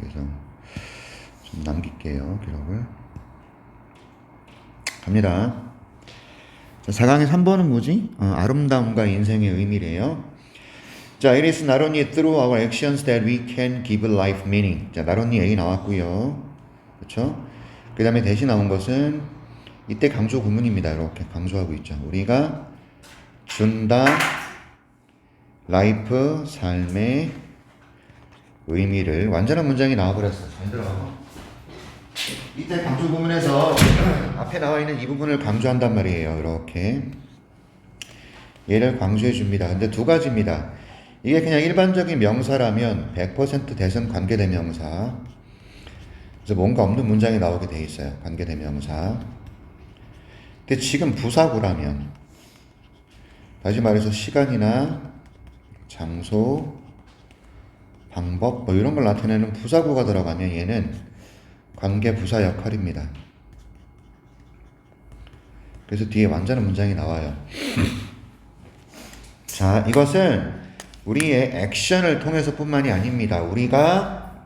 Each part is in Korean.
그래서 좀 남길게요, 기록을. 갑니다. 자, 4강의 3번은 뭐지? 아름다움과 인생의 의미래요. 자, it is not only through our actions that we can give life meaning. 자, not only A 나왔고요. 그렇죠? 그 다음에 대신 나온 것은 이때 강조 구문입니다. 이렇게 강조하고 있죠. 우리가 준다 라이프 삶의 의미를. 완전한 문장이 나와버렸어. 잘 들어. 이때 강조 구문에서 앞에 나와 있는 이 부분을 강조한단 말이에요. 이렇게 얘를 강조해 줍니다. 근데 두 가지입니다. 이게 그냥 일반적인 명사라면 100% 대선 관계대명사. 그래서 뭔가 없는 문장이 나오게 돼 있어요. 관계대명사. 근데 지금 부사구라면, 다시 말해서 시간이나 장소, 방법 뭐 이런 걸 나타내는 부사구가 들어가면 얘는 관계부사 역할입니다. 그래서 뒤에 완전한 문장이 나와요. 자, 이것은 우리의 액션을 통해서 뿐만이 아닙니다. 우리가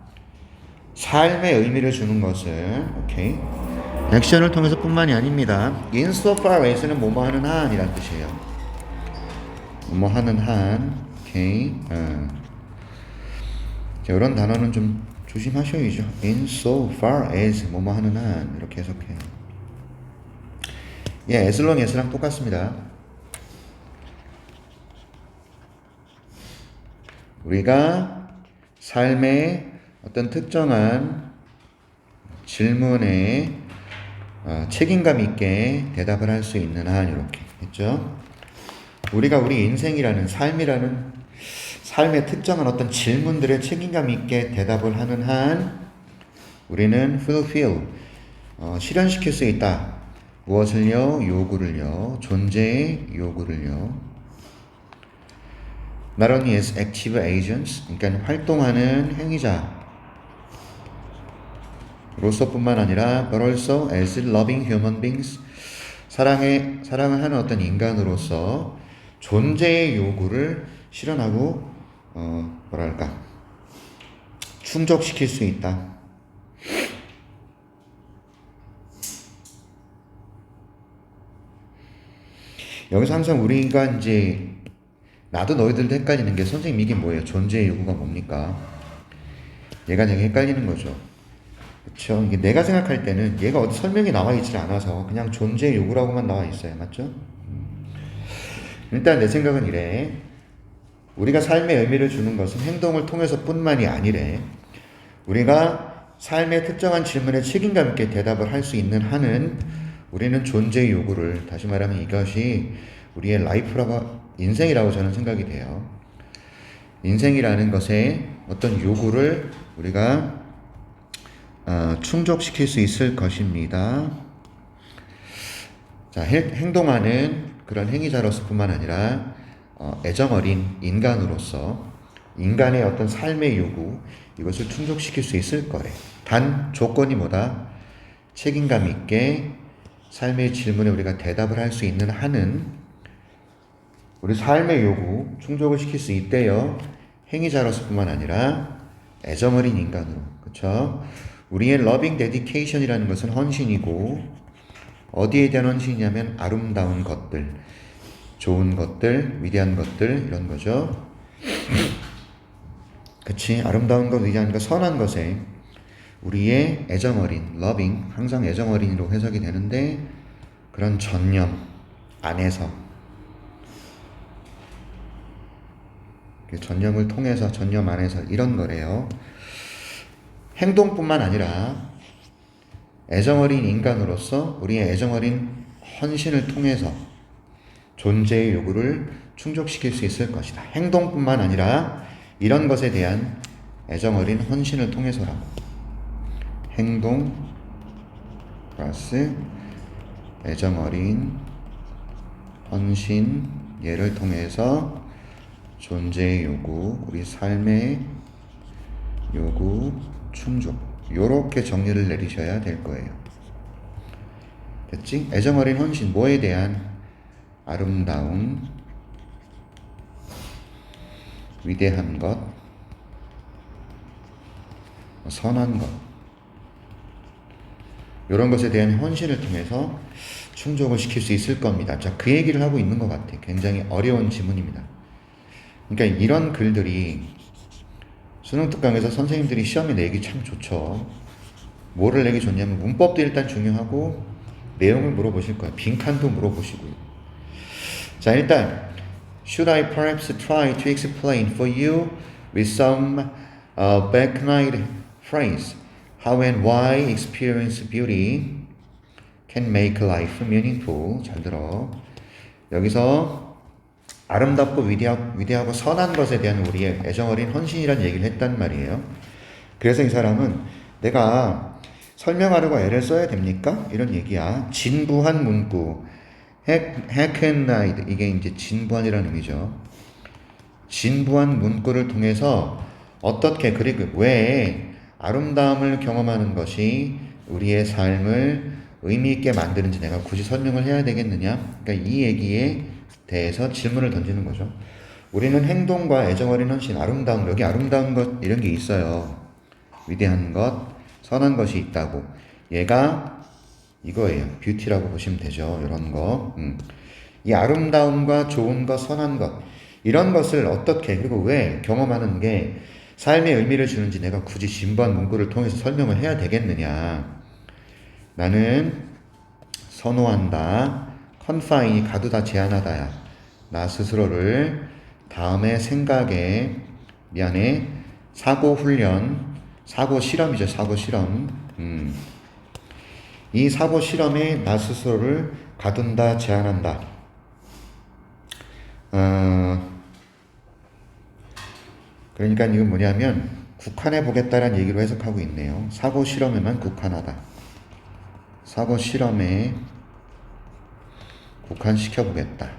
삶의 의미를 주는 것을, 오케이, 액션을 통해서 뿐만이 아닙니다. insofar as는 뭐뭐 하는 한이란 뜻이에요. 뭐뭐 하는 한, 오케이. 자, 이런 단어는 좀 조심하셔야죠. insofar as 뭐뭐 하는 한 이렇게 해석해요. 예, as long as랑 똑같습니다. 우리가 삶의 어떤 특정한 질문에 책임감 있게 대답을 할 수 있는 한, 이렇게 했죠. 우리가 우리 인생이라는 삶이라는 삶의 특정한 어떤 질문들에 책임감 있게 대답을 하는 한 우리는 fulfill, 실현시킬 수 있다. 무엇을요? 요구를요. 존재의 요구를요. Not only as active agents, 그러니까 활동하는 행위자로서뿐만 아니라 but also as loving human beings, 사랑을 하는 어떤 인간으로서 존재의 요구를 실현하고 충족시킬 수 있다. 여기서 항상 우리가 이제 나도 너희들도 헷갈리는 게, 선생님 이게 뭐예요? 존재의 요구가 뭡니까? 얘가 되게 헷갈리는 거죠. 그렇죠? 이게 내가 생각할 때는 얘가 어디 설명이 나와 있지 않아서 그냥 존재의 요구라고만 나와 있어요. 맞죠? 일단 내 생각은 이래. 우리가 삶의 의미를 주는 것은 행동을 통해서 뿐만이 아니래. 우리가 삶의 특정한 질문에 책임감 있게 대답을 할 수 있는 한은 우리는 존재의 요구를, 다시 말하면 이것이 우리의 인생이라고 저는 생각이 돼요. 인생이라는 것에 어떤 요구를 우리가 충족시킬 수 있을 것입니다. 자, 행동하는 그런 행위자로서 뿐만 아니라 애정어린 인간으로서 인간의 어떤 삶의 요구, 이것을 충족시킬 수 있을 거래. 단 조건이 뭐다? 책임감 있게 삶의 질문에 우리가 대답을 할 수 있는 한은 우리 삶의 요구 충족을 시킬 수 있대요. 행위자로서 뿐만 아니라 애정어린 인간으로. 그렇죠? 우리의 loving dedication이라는 것은 헌신이고, 어디에 대한 헌신이냐면 아름다운 것들, 좋은 것들, 위대한 것들, 이런 거죠. 그치? 아름다운 것, 위대한 것, 선한 것에 우리의 애정어린, loving, 항상 애정어린으로 해석이 되는데, 그런 전념 안에서, 전념을 통해서, 전념 안에서, 이런 거래요. 행동뿐만 아니라 애정어린 인간으로서 우리의 애정어린 헌신을 통해서 존재의 요구를 충족시킬 수 있을 것이다. 행동뿐만 아니라 이런 것에 대한 애정어린 헌신을 통해서라고. 행동 플러스 애정어린 헌신, 얘를 통해서 존재의 요구, 우리 삶의 요구 충족, 요렇게 정리를 내리셔야 될 거예요. 됐지? 애정어린 헌신, 뭐에 대한? 아름다운, 위대한 것, 선한 것, 이런 것에 대한 헌신을 통해서 충족을 시킬 수 있을 겁니다. 자, 그 얘기를 하고 있는 것 같아. 굉장히 어려운 지문입니다. 그러니까 이런 글들이 수능 특강에서 선생님들이 시험에 내기 참 좋죠. 뭐를 내기 좋냐면 문법도 일단 중요하고 내용을 물어보실 거예요. 빈칸도 물어보시고요. 자, 일단 Should I perhaps try to explain for you with some backnight phrase how and why experience beauty can make life meaningful. 잘 들어. 여기서 아름답고 위대하고 선한 것에 대한 우리의 애정어린 헌신이라는 얘기를 했단 말이에요. 그래서 이 사람은 내가 설명하려고 애를 써야 됩니까? 이런 얘기야. 진부한 문구. 해켄나이드. 이게 이제 진부한이라는 의미죠. 진부한 문구를 통해서 어떻게, 그리고 왜 아름다움을 경험하는 것이 우리의 삶을 의미 있게 만드는지 내가 굳이 설명을 해야 되겠느냐? 그러니까 이 얘기에 대해서 질문을 던지는 거죠. 우리는 행동과 애정어린 헌신, 아름다움, 여기 아름다운 것 이런 게 있어요. 위대한 것, 선한 것이 있다고. 얘가 이거예요. 뷰티라고 보시면 되죠. 이런 거. 이 아름다움과 좋은 것, 선한 것 이런 것을 어떻게 그리고 왜 경험하는 게 삶의 의미를 주는지 내가 굳이 진부한 문구를 통해서 설명을 해야 되겠느냐. 나는 선호한다. 컨파인이 가두다 제한하다야. 나 스스로를 다음의 생각에 사고 훈련, 사고 실험이죠. 사고 실험. 이 사고 실험에 나 스스로를 가둔다 제한한다. 그러니까 이건 뭐냐면 국한해 보겠다라는 얘기로 해석하고 있네요. 사고 실험에만 국한하다. 사고 실험에 국한시켜 보겠다.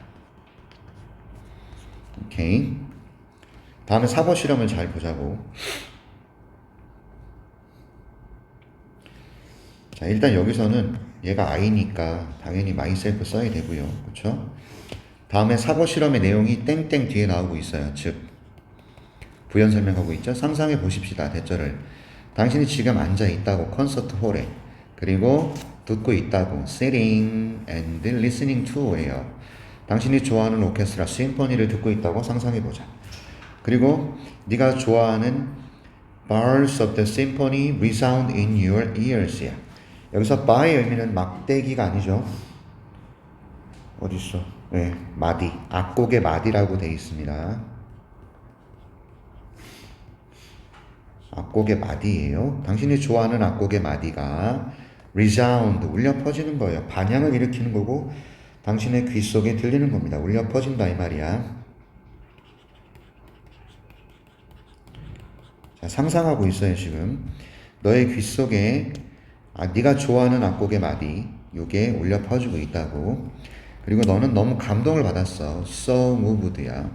오케이. 다음에 사고 실험을 잘 보자고. 자, 일단 여기서는 얘가 I니까 당연히 myself 써야 되고요. 그쵸? 다음에 사고 실험의 내용이 땡땡 뒤에 나오고 있어요. 즉, 부연 설명하고 있죠? 상상해 보십시다. 대절을. 당신이 지금 앉아 있다고 콘서트 홀에. 그리고 듣고 있다고 sitting and listening to예요. 당신이 좋아하는 오케스트라 심포니를 듣고 있다고 상상해 보자. 그리고 네가 좋아하는 bars of the symphony resound in your ears야. 여기서 by의 의미는 막대기가 아니죠. 어디 있어? 네, 마디. 악곡의 마디라고 되어 있습니다. 악곡의 마디예요. 당신이 좋아하는 악곡의 마디가 resound, 울려 퍼지는 거예요. 반향을 일으키는 거고 당신의 귀 속에 들리는 겁니다. 울려 퍼진다 이 말이야. 자, 상상하고 있어요 지금. 너의 귀 속에 네가 좋아하는 악곡의 마디 요게 울려 퍼지고 있다고. 그리고 너는 너무 감동을 받았어. So moved야.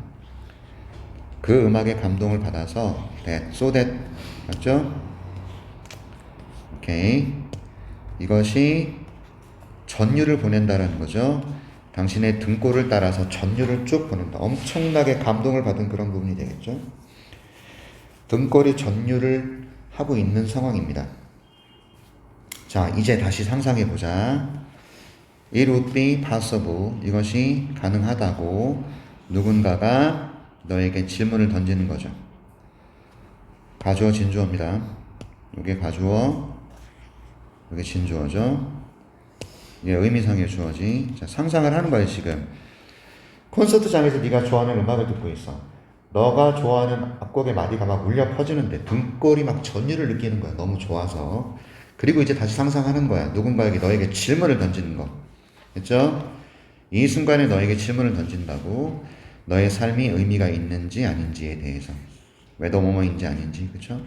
그 음악에 감동을 받아서 so that 맞죠? 오케이. 이것이 전율을 보낸다라는 거죠. 당신의 등골을 따라서 전율을 쭉 보낸다. 엄청나게 감동을 받은 그런 부분이 되겠죠. 등골이 전율을 하고 있는 상황입니다. 자, 이제 다시 상상해 보자. It would be possible. 이것이 가능하다고 누군가가 너에게 질문을 던지는 거죠. 가주어 진주어입니다. 이게 가주어, 이게 진주어죠. 이게 의미상의 주어지. 자, 상상을 하는 거예요 지금. 콘서트장에서 네가 좋아하는 음악을 듣고 있어. 너가 좋아하는 악곡의 마디가 막 울려 퍼지는데 등골이 막 전율을 느끼는 거야. 너무 좋아서. 그리고 이제 다시 상상하는 거야. 누군가에게 너에게 질문을 던지는 거. 그렇죠? 이 순간에 너에게 질문을 던진다고. 너의 삶이 의미가 있는지 아닌지에 대해서. 왜 너 뭐뭐인지 아닌지. 그렇죠?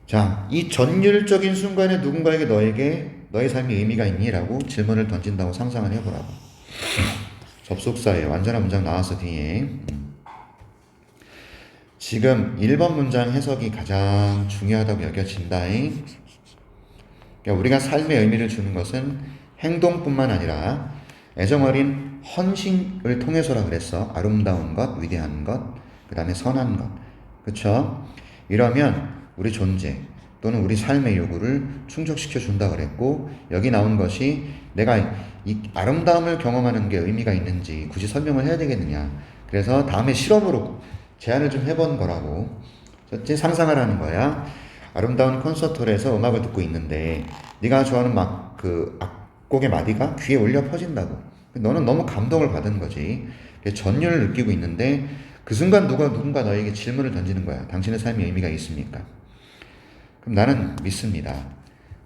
자, 이 전율적인 순간에 누군가에게 너에게 너의 삶이 의미가 있니? 라고 질문을 던진다고 상상을 해보라고. 접속사예요. 완전한 문장 나와서 뒤에. 지금 1번 문장 해석이 가장 중요하다고 여겨진다. 그러니까 우리가 삶의 의미를 주는 것은 행동뿐만 아니라 애정어린 헌신을 통해서라 그랬어. 아름다운 것, 위대한 것, 그 다음에 선한 것. 그쵸? 이러면 우리 존재 또는 우리 삶의 요구를 충족시켜 준다 그랬고, 여기 나온 것이 내가 이 아름다움을 경험하는 게 의미가 있는지 굳이 설명을 해야 되겠느냐. 그래서 다음에 실험으로 제안을 좀 해본 거라고. 상상하라는 거야. 아름다운 콘서트홀에서 음악을 듣고 있는데 네가 좋아하는 막 그 악곡의 마디가 귀에 울려 퍼진다고. 너는 너무 감동을 받은 거지. 전율을 느끼고 있는데 그 순간 누군가 너에게 질문을 던지는 거야. 당신의 삶에 의미가 있습니까? 그럼 나는 믿습니다.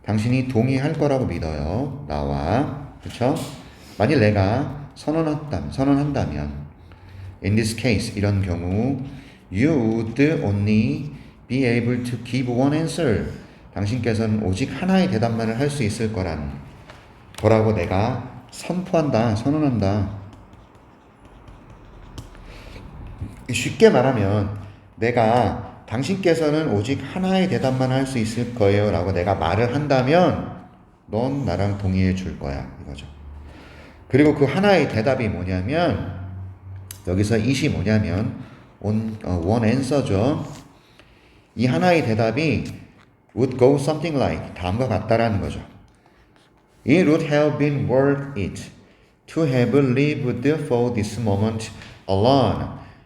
당신이 동의할 거라고 믿어요. 나와. 그쵸? 만일 내가 선언한다면, in this case, 이런 경우, you would only be able to give one answer. 당신께서는 오직 하나의 대답만을 할 수 있을 거라고 내가 선언한다. 쉽게 말하면 내가 당신께서는 오직 하나의 대답만 할 수 있을 거예요 라고 내가 말을 한다면 넌 나랑 동의해 줄 거야 이거죠. 그리고 그 하나의 대답이 뭐냐면, 여기서 it이 뭐냐면 one answer죠. 이 하나의 대답이 would go something like 다음과 같다라는 거죠. It would have been worth it to have lived for this moment alone.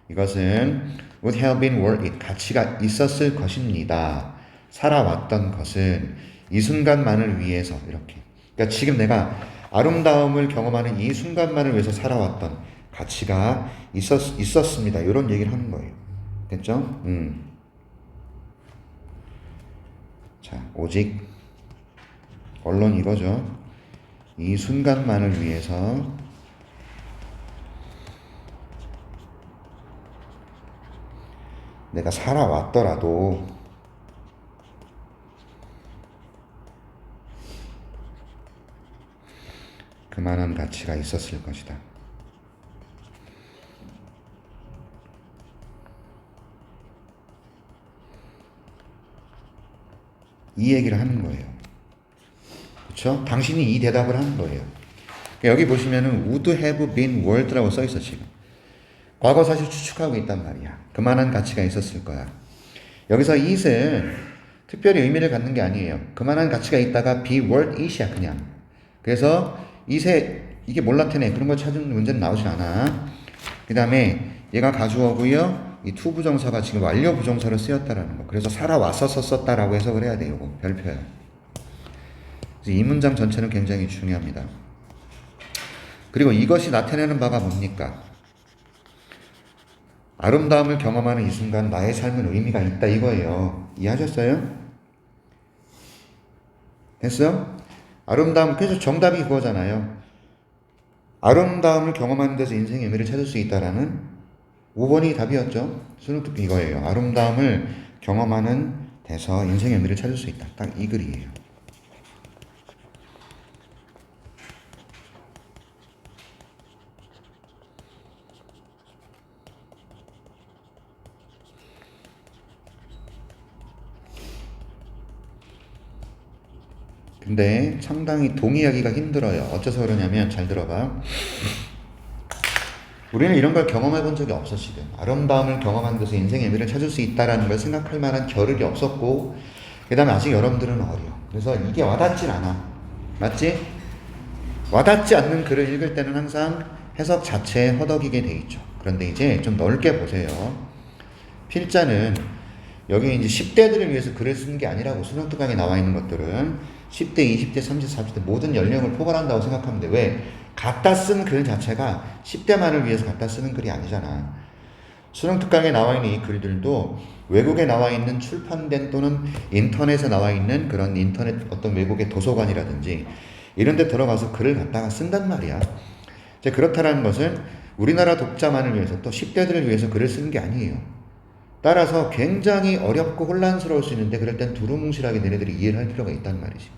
이것은 would have been worth it, 가치가 있었을 것입니다. 살아왔던 것은 이 순간만을 위해서, 이렇게. 그러니까 지금 내가 아름다움을 경험하는 이 순간만을 위해서 살아왔던 가치가 있었습니다. 이런 얘기를 하는 거예요. 됐죠? 자, 오직 언론 이거죠. 이 순간만을 위해서 내가 살아왔더라도 그만한 가치가 있었을 것이다. 이 얘기를 하는 거예요. 그렇죠? 당신이 이 대답을 하는 거예요. 여기 보시면은 would have been worth라고 써 있어 지금. 과거 사실 추측하고 있단 말이야. 그만한 가치가 있었을 거야. 여기서 it은 특별히 의미를 갖는 게 아니에요. 그만한 가치가 있다가 be worth it이야 그냥. 그래서 it에 이게 뭘 나타내? 그런 걸 찾는 문제는 나오지 않아. 그 다음에 얘가 가주어고요. 이 to 부정사가 지금 완료 부정사로 쓰였다라는 거. 그래서 살아왔어서 썼다라고 해석을 해야 돼요. 이거 별표야. 이 문장 전체는 굉장히 중요합니다. 그리고 이것이 나타내는 바가 뭡니까? 아름다움을 경험하는 이 순간 나의 삶은 의미가 있다 이거예요. 이해하셨어요? 됐어? 아름다움, 그래서 정답이 그거잖아요. 아름다움을 경험하는 데서 인생의 의미를 찾을 수 있다라는 5번이 답이었죠. 수능 이거예요. 아름다움을 경험하는 데서 인생의 의미를 찾을 수 있다. 딱 이 글이에요. 근데 상당히 동의하기가 힘들어요. 어째서 그러냐면 잘 들어봐. 우리는 이런 걸 경험해 본 적이 없어 지금. 아름다움을 경험하는 데서 인생의 의미를 찾을 수 있다라는 걸 생각할 만한 겨를이 없었고, 그 다음에 아직 여러분들은 어려. 그래서 이게 와닿질 않아. 맞지? 와닿지 않는 글을 읽을 때는 항상 해석 자체에 허덕이게 돼 있죠. 그런데 이제 좀 넓게 보세요. 필자는 여기 이제 10대들을 위해서 글을 쓰는 게 아니라고. 수능 특강에 나와 있는 것들은 10대, 20대, 30대, 40대 모든 연령을 포괄한다고 생각하면 돼. 왜? 갖다 쓴 글 자체가 10대만을 위해서 갖다 쓰는 글이 아니잖아. 수능 특강에 나와 있는 이 글들도 외국에 나와 있는 출판된 또는 인터넷에 나와 있는 그런 인터넷 어떤 외국의 도서관이라든지 이런 데 들어가서 글을 갖다가 쓴단 말이야. 이제 그렇다라는 것은 우리나라 독자만을 위해서 또 10대들을 위해서 글을 쓰는 게 아니에요. 따라서 굉장히 어렵고 혼란스러울 수 있는데 그럴 땐 두루뭉실하게 너네들이 이해를 할 필요가 있단 말이지.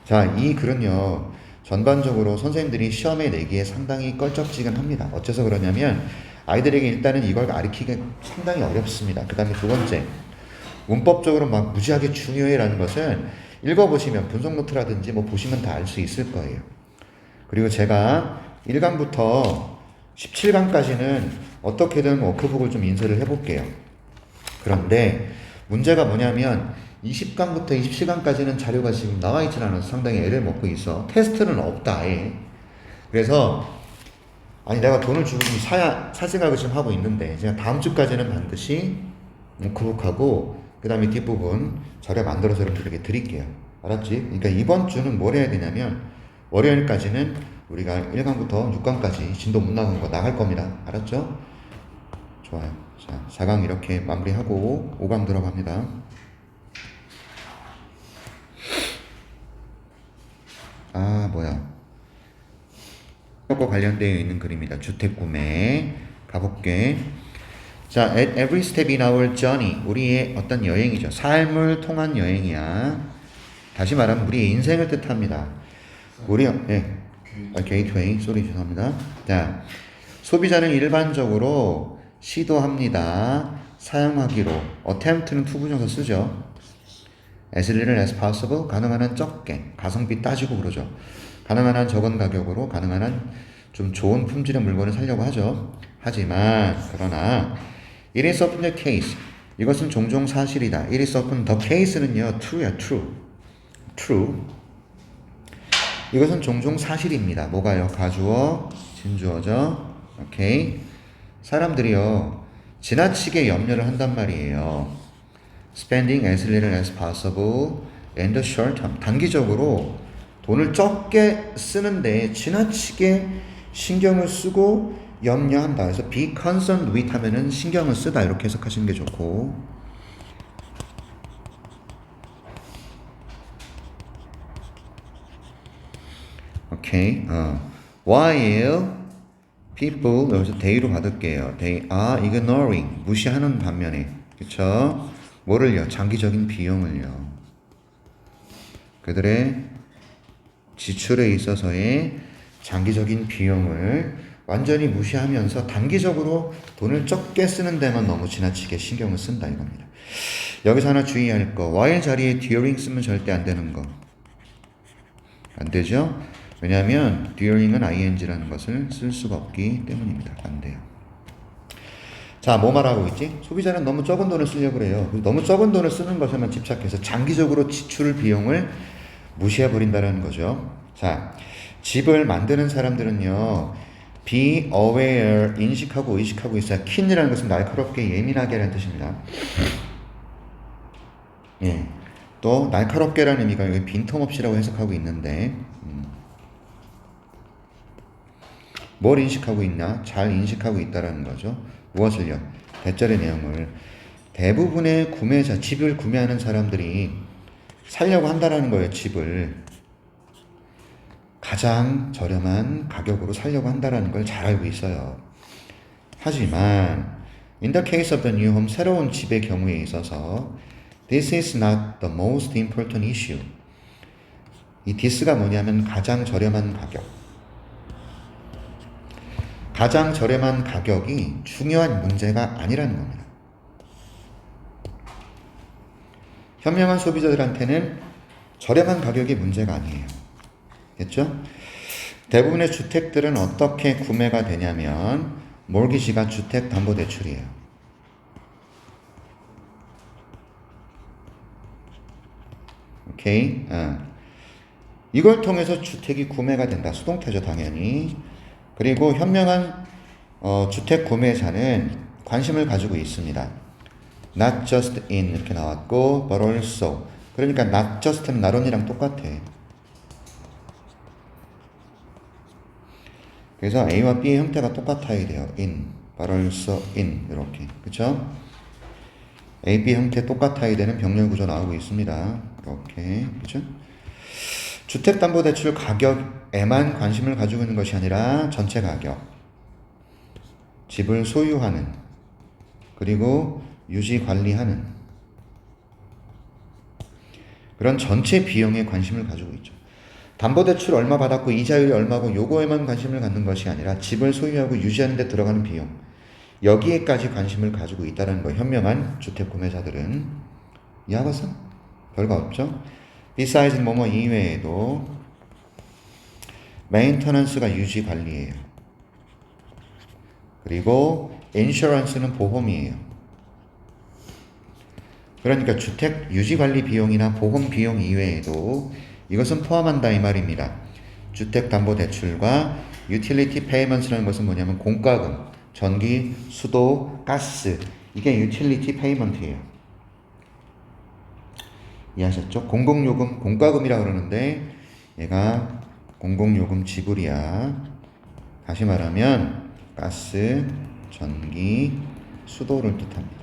자, 이 글은요. 전반적으로 선생님들이 시험에 내기에 상당히 껄쩍지근합니다. 어째서 그러냐면 아이들에게 일단은 이걸 가르치기가 상당히 어렵습니다. 그 다음에 두 번째, 문법적으로 막 무지하게 중요해라는 것은 읽어보시면 분석 노트라든지 뭐 보시면 다 알 수 있을 거예요. 그리고 제가 1강부터 17강까지는 어떻게든 워크북을 좀 인쇄를 해볼게요. 그런데 문제가 뭐냐면 20강부터 20시간까지는 자료가 지금 나와 있진 않아서 상당히 애를 먹고 있어. 테스트는 없다 아예. 그래서 아니 내가 돈을 주고 좀 살 생각을 지금 하고 있는데 제가 다음 주까지는 반드시 워크북하고 그 다음에 뒷부분 자료 만들어서 여러분들에게 드릴게요. 알았지? 그러니까 이번 주는 뭘 해야 되냐면 월요일까지는 우리가 1강부터 6강까지 진도 못 나간 거 나갈 겁니다. 알았죠? 좋아요. 자, 4강 이렇게 마무리하고 5강 들어갑니다. 아, 뭐야. 이것과 관련되어 있는 글입니다. 주택 구매. 가볼게. 자, at every step in our journey. 우리의 어떤 여행이죠. 삶을 통한 여행이야. 다시 말하면 우리의 인생을 뜻합니다. 우리, 예. 게이트웨이. 소리 죄송합니다. 자, 소비자는 일반적으로 시도합니다. 사용하기로. attempt는 투부정사 쓰죠. as little as possible. 가능한 한 적게. 가성비 따지고 그러죠. 가능한 한 적은 가격으로 가능한 한 좀 좋은 품질의 물건을 사려고 하죠. 하지만 그러나 it is often the case. 이것은 종종 사실이다. it is often the case는요. true야. true. 이것은 종종 사실입니다. 뭐가요? 가주어, 진주어죠. 오케이. 사람들이요. 지나치게 염려를 한단 말이에요. spending as little as possible in the short term. 단기적으로 돈을 적게 쓰는데 지나치게 신경을 쓰고 염려한다. 그래서 be concerned with 하면은 신경을 쓰다 이렇게 해석하시는 게 좋고. 오케이. while people 여기서 they로 받을게요. they are ignoring 무시하는 반면에 그쵸? 뭐를요? 장기적인 비용을요. 그들의 지출에 있어서의 장기적인 비용을 완전히 무시하면서 단기적으로 돈을 적게 쓰는 데만 너무 지나치게 신경을 쓴다 이겁니다. 여기서 하나 주의할 거 while 자리에 during 쓰면 절대 안 되는 거. 안 되죠? 왜냐하면 during은 ing라는 것을 쓸 수가 없기 때문입니다. 안 돼요. 자, 뭐 말하고 있지? 소비자는 너무 적은 돈을 쓰려고 그래요. 너무 적은 돈을 쓰는 것에만 집착해서 장기적으로 지출 비용을 무시해버린다는 거죠. 자, 집을 만드는 사람들은요, be aware, 인식하고 의식하고 있어야. keen이라는 것은 날카롭게 예민하게 라는 뜻입니다. 예. 또, 날카롭게라는 의미가 여기 빈틈없이라고 해석하고 있는데, 뭘 인식하고 있나? 잘 인식하고 있다라는 거죠. 무엇을요? 대절의 내용을. 대부분의 구매자, 집을 구매하는 사람들이 살려고 한다라는 거예요, 집을. 가장 저렴한 가격으로 살려고 한다는 걸 잘 알고 있어요. 하지만 in the case of the new home, 새로운 집의 경우에 있어서 this is not the most important issue. 이 this가 뭐냐면 가장 저렴한 가격. 가장 저렴한 가격이 중요한 문제가 아니라는 겁니다. 현명한 소비자들한테는 저렴한 가격이 문제가 아니에요. 됐죠? 대부분의 주택들은 어떻게 구매가 되냐면 몰기지가 주택담보대출이에요. 오케이? 이걸 통해서 주택이 구매가 된다. 수동태죠, 당연히. 그리고 현명한 주택 구매자는 관심을 가지고 있습니다. Not just in 이렇게 나왔고 but also. 그러니까 not just는 not only랑 똑같아. 그래서 A와 B의 형태가 똑같아야 돼요. in, but also in 이렇게. 그쵸? A, B 형태 똑같아야 되는 병렬 구조 나오고 있습니다. 이렇게. 그쵸? 주택담보대출 가격에만 관심을 가지고 있는 것이 아니라 전체 가격, 집을 소유하는, 그리고 유지 관리하는 그런 전체 비용에 관심을 가지고 있죠. 담보대출 얼마 받았고 이자율이 얼마고 요거에만 관심을 갖는 것이 아니라 집을 소유하고 유지하는 데 들어가는 비용, 여기에까지 관심을 가지고 있다는 거. 현명한 주택 구매자들은. 이해하겠어? 별거 없죠? besides 뭐뭐 이외에도 maintenance가 유지 관리예요. 그리고 insurance는 보험이에요. 그러니까 주택 유지관리 비용이나 보험 비용 이외에도 이것은 포함한다 이 말입니다. 주택담보대출과 유틸리티 페이먼트라는 것은 뭐냐면 공과금, 전기, 수도, 가스, 이게 유틸리티 페이먼트예요. 이해하셨죠? 공공요금, 공과금이라고 그러는데 얘가 공공요금 지불이야. 다시 말하면 가스, 전기, 수도를 뜻합니다.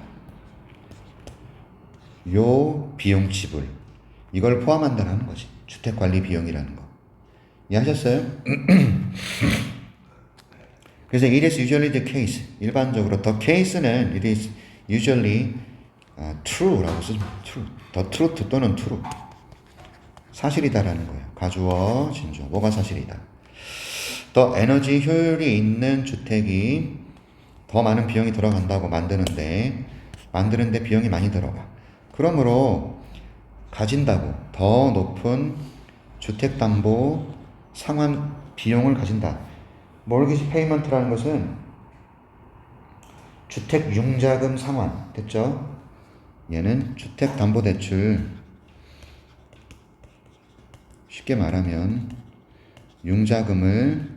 요 비용 지불, 이걸 포함한다는 거지. 주택관리 비용이라는 거. 이해하셨어요? 그래서 it is usually the case, 일반적으로 the case는 it is usually true라고 쓰죠. true, the truth 또는 true, 사실이다라는 거예요. 가주어, 진주어, 뭐가 사실이다. 더 에너지 효율이 있는 주택이 더 많은 비용이 들어간다고 만드는데 비용이 많이 들어가. 그러므로 가진다고 더 높은 주택담보 상환 비용을 가진다. 몰기지 페이먼트라는 것은 주택 융자금 상환, 됐죠? 얘는 주택담보대출, 쉽게 말하면 융자금을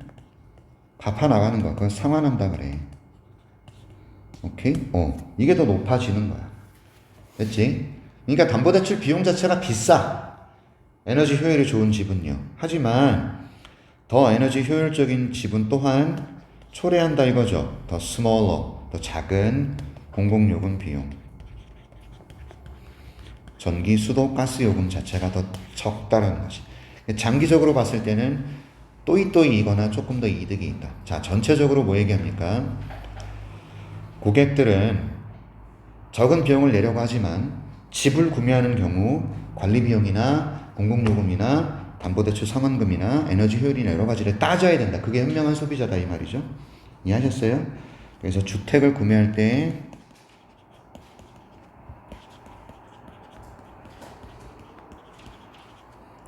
갚아 나가는 거, 그건 상환한다 그래. 오케이? 이게 더 높아지는 거야. 됐지? 그러니까 담보대출 비용 자체가 비싸. 에너지 효율이 좋은 집은요. 하지만 더 에너지 효율적인 집은 또한 초래한다 이거죠. 더 smaller, 더 작은 공공요금 비용. 전기, 수도, 가스 요금 자체가 더 적다라는 것이. 장기적으로 봤을 때는 또이또이이거나 조금 더 이득이 있다. 자, 전체적으로 뭐 얘기합니까? 고객들은 적은 비용을 내려고 하지만 집을 구매하는 경우 관리 비용이나 공공요금이나 담보대출 상환금이나 에너지 효율이나 여러 가지를 따져야 된다. 그게 현명한 소비자다 이 말이죠. 이해하셨어요? 그래서 주택을 구매할 때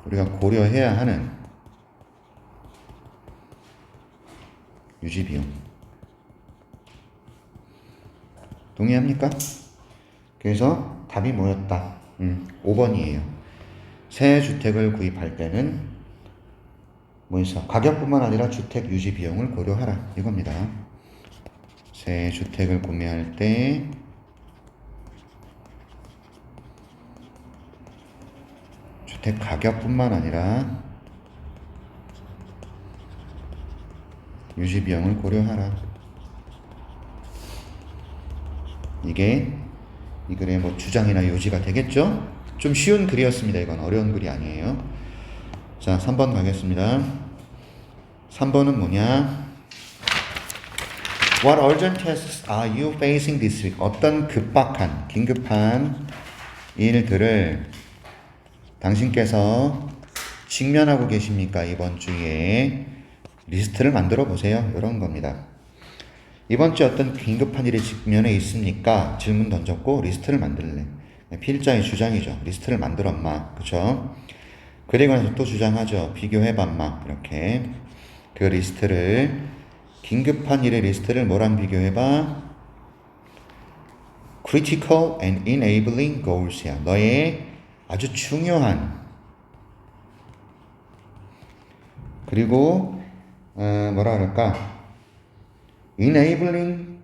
우리가 고려해야 하는 유지비용. 동의합니까? 그래서 답이 뭐였다? 5번이에요. 새 주택을 구입할 때는 뭐였어? 가격뿐만 아니라 주택 유지 비용을 고려하라 이겁니다. 새 주택을 구매할 때 주택 가격뿐만 아니라 유지 비용을 고려하라. 이게 이 글의 뭐 주장이나 요지가 되겠죠? 좀 쉬운 글이었습니다. 이건 어려운 글이 아니에요. 자, 3번 가겠습니다. 3번은 뭐냐? What urgent tasks are you facing this week? 어떤 급박한, 긴급한 일들을 당신께서 직면하고 계십니까? 이번 주에 리스트를 만들어 보세요. 이런 겁니다. 이번 주에 어떤 긴급한 일이 직면해 있습니까? 질문 던졌고 리스트를 만들래. 필자의 주장이죠. 리스트를 만들어 엄마. 그쵸? 그리고 나서 또 주장하죠. 비교해봐 엄마. 이렇게 그 리스트를, 긴급한 일의 리스트를 뭐랑 비교해봐? critical and enabling goals야. 너의 아주 중요한, 그리고 뭐라 그럴까? enabling,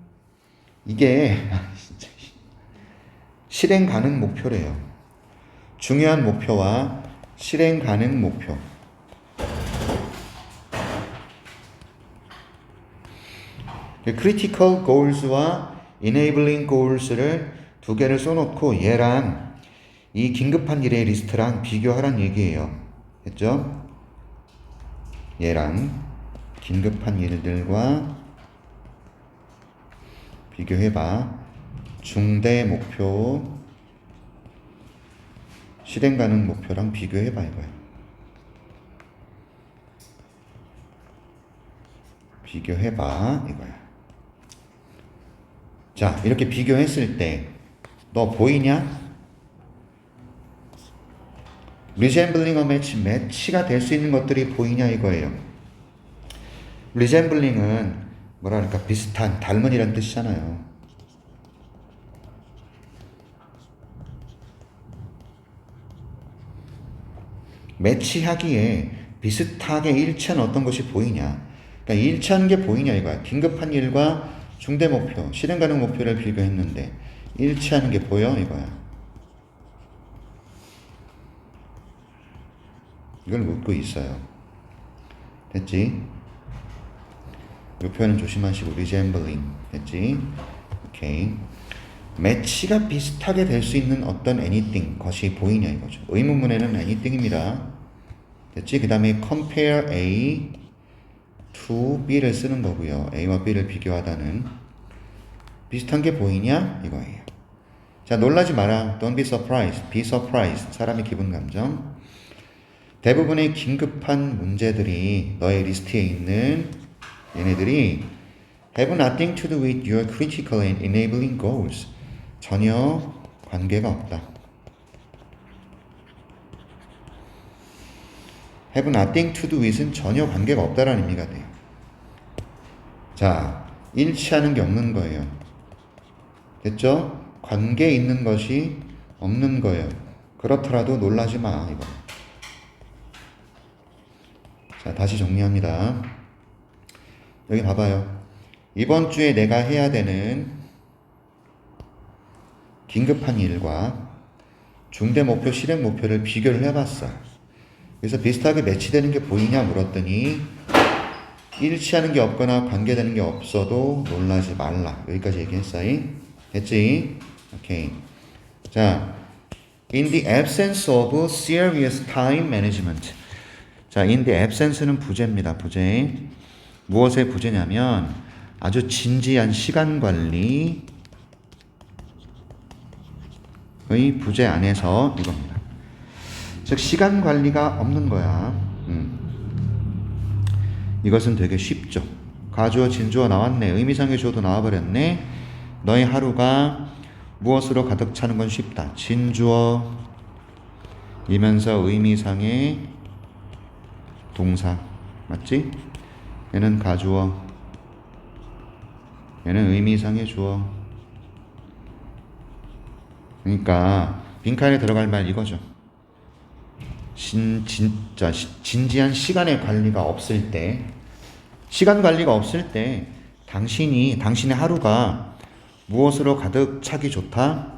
이게 진짜 실행 가능 목표래요. 중요한 목표와 실행 가능 목표. critical goals와 enabling goals를 두 개를 써놓고 얘랑 이 긴급한 일의 리스트랑 비교하란 얘기예요. 됐죠? 얘랑 긴급한 일들과 비교해봐. 중대 목표, 실행 가능 목표랑 비교해봐 이거야. 비교해봐 이거야. 자, 이렇게 비교했을 때 너 보이냐? resembling a match, 매치가 될 수 있는 것들이 보이냐 이거예요. resembling은 뭐랄까 비슷한, 닮은이란 뜻이잖아요. 매치하기에 비슷하게 일치한 어떤 것이 보이냐. 그러니까 일치하는 게 보이냐 이거야. 긴급한 일과 중대 목표, 실행 가능 목표를 비교했는데 일치하는 게 보여 이거야. 이걸 묻고 있어요. 됐지? 이 표현은 조심하시고 resembling 됐지? 오케이. 매치가 비슷하게 될 수 있는 어떤 anything 것이 보이냐 이거죠. 의문문에는 anything입니다. 됐지? 그 다음에 compare A to B를 쓰는 거고요. A와 B를 비교하다는 비슷한 게 보이냐 이거예요. 자, 놀라지 마라. Don't be surprised. Be surprised. 사람의 기분 감정. 대부분의 긴급한 문제들이 너의 리스트에 있는 얘네들이 have nothing to do with your critical and enabling goals. 전혀 관계가 없다. have nothing to do with은 전혀 관계가 없다라는 의미가 돼요. 자, 일치하는 게 없는 거예요. 됐죠? 관계 있는 것이 없는 거예요. 그렇더라도 놀라지 마, 이거. 자, 다시 정리합니다. 여기 봐봐요. 이번 주에 내가 해야 되는 긴급한 일과 중대 목표, 실행 목표를 비교를 해봤어. 그래서 비슷하게 매치되는 게 보이냐 물었더니 일치하는 게 없거나 관계되는 게 없어도 놀라지 말라. 여기까지 얘기했어요. 됐지? 오케이. 자, in the absence of serious time management. 자, in the absence는 부재입니다. 부재. 무엇의 부재냐면 아주 진지한 시간 관리의 부재 안에서 이겁니다. 즉 시간 관리가 없는 거야. 이것은 되게 쉽죠. 가주어 진주어 나왔네. 의미상의 주어도 나와버렸네. 너의 하루가 무엇으로 가득 차는 건 쉽다. 진주어 이면서 의미상의 동사 맞지? 얘는 가주어, 얘는 의미상의 주어. 그러니까 빈칸에 들어갈 말 이거죠. 진짜 진지한 시간의 관리가 없을 때, 시간 관리가 없을 때 당신의 하루가 무엇으로 가득 차기 좋다?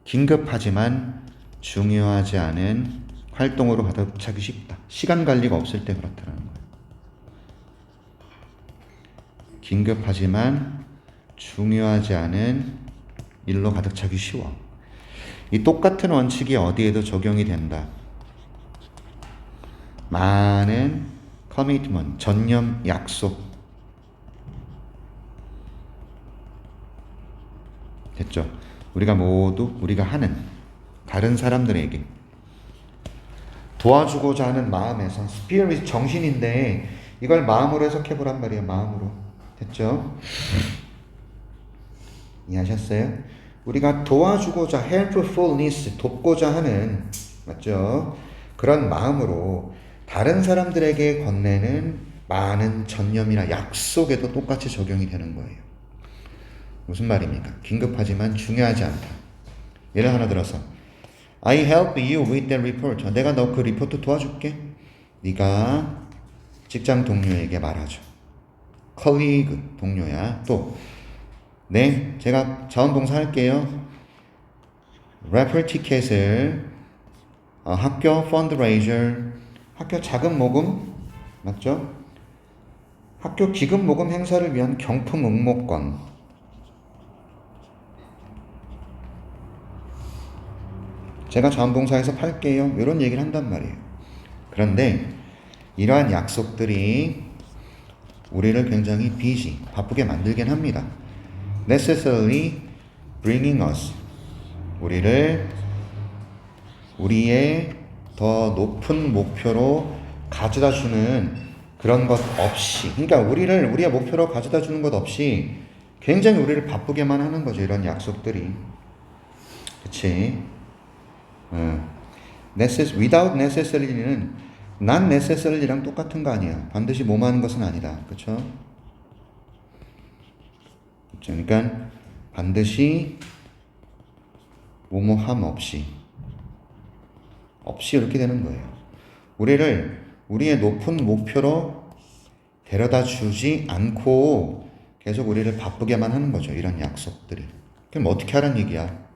긴급하지만 중요하지 않은 활동으로 가득 차기 쉽다. 시간 관리가 없을 때 그렇다는 거예요. 긴급하지만 중요하지 않은 일로 가득 차기 쉬워. 이 똑같은 원칙이 어디에도 적용이 된다. 많은 커미트먼트, 전념, 약속. 됐죠? 우리가 하는 다른 사람들에게 도와주고자 하는 마음에서 스피릿 정신인데 이걸 마음으로 해석해 보란 말이에요. 마음으로. 됐죠? 이해하셨어요? 우리가 도와주고자 helpfulness 돕고자 하는 맞죠? 그런 마음으로 다른 사람들에게 건네는 많은 전념이나 약속에도 똑같이 적용이 되는 거예요. 무슨 말입니까? 긴급하지만 중요하지 않다. 예를 하나 들어서 I help you with that report. 내가 너 그 리포트 도와줄게. 네가 직장 동료에게 말하죠. colleague 동료야. 또 네, 제가 자원봉사 할게요. raffle 티켓을 학교 펀드레이저, 학교 자금 모금 맞죠? 학교 기금 모금 행사를 위한 경품 응모권. 제가 자원봉사에서 팔게요. 이런 얘기를 한단 말이에요. 그런데 이러한 약속들이 우리를 굉장히 busy, 바쁘게 만들긴 합니다. necessarily bringing us, 우리의 더 높은 목표로 가져다 주는 그런 것 없이, 그러니까 우리의 목표로 가져다 주는 것 없이 굉장히 우리를 바쁘게만 하는 거죠. 이런 약속들이. 그치? without necessary는 not necessary랑 똑같은 거 아니야. 반드시 뭐뭐 하는 것은 아니다. 그쵸? 그러니까 반드시 뭐뭐함 없이 이렇게 되는 거예요. 우리를 우리의 높은 목표로 데려다 주지 않고 계속 우리를 바쁘게만 하는 거죠. 이런 약속들이. 그럼 어떻게 하라는 얘기야?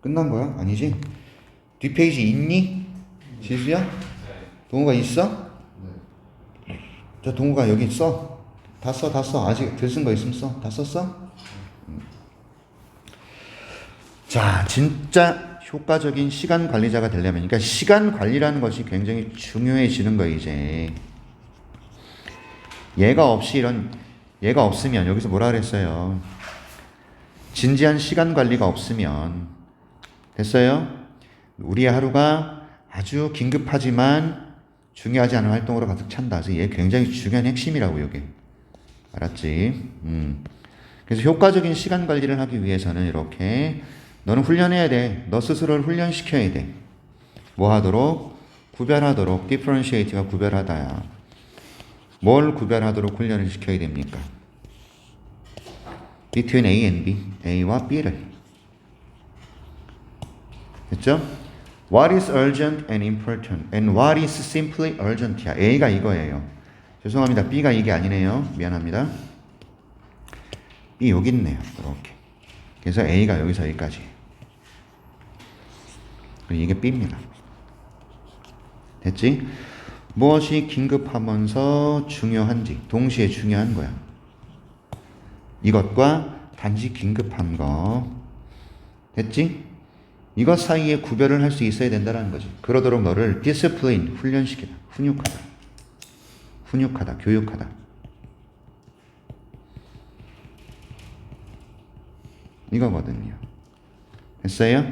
끝난 거야? 아니지? 뒷페이지 있니? 지수야? 동우가 있어? 저 동우가 여기 써. 다 써. 아직 글 쓴 거 있으면 써. 다 썼어? 자, 진짜 효과적인 시간 관리자가 되려면, 그러니까 시간 관리라는 것이 굉장히 중요해지는 거예요, 이제. 얘가 없으면, 여기서 뭐라 그랬어요? 진지한 시간 관리가 없으면, 됐어요? 우리의 하루가 아주 긴급하지만 중요하지 않은 활동으로 가득 찬다. 그래서 얘 굉장히 중요한 핵심이라고, 이게. 알았지? 그래서 효과적인 시간 관리를 하기 위해서는 이렇게 너는 훈련해야 돼. 너 스스로를 훈련시켜야 돼. 뭐 하도록? 구별하도록. differentiate가 구별하다야. 뭘 구별하도록 훈련을 시켜야 됩니까? between A and B. A와 B를. 됐죠? What is urgent and important and what is simply urgent야. A가 이거예요. 죄송합니다. B가 이게 아니네요. 미안합니다. B 여기 있네요. 이렇게. 그래서 A가 여기서 여기까지. 이게 B입니다. 됐지? 무엇이 긴급하면서 중요한지 동시에 중요한 거야. 이것과 단지 긴급한 거. 됐지? 이것 사이에 구별을 할 수 있어야 된다는 거지. 그러도록 너를 discipline, 훈련시키다. 훈육하다, 교육하다. 이거거든요. 됐어요?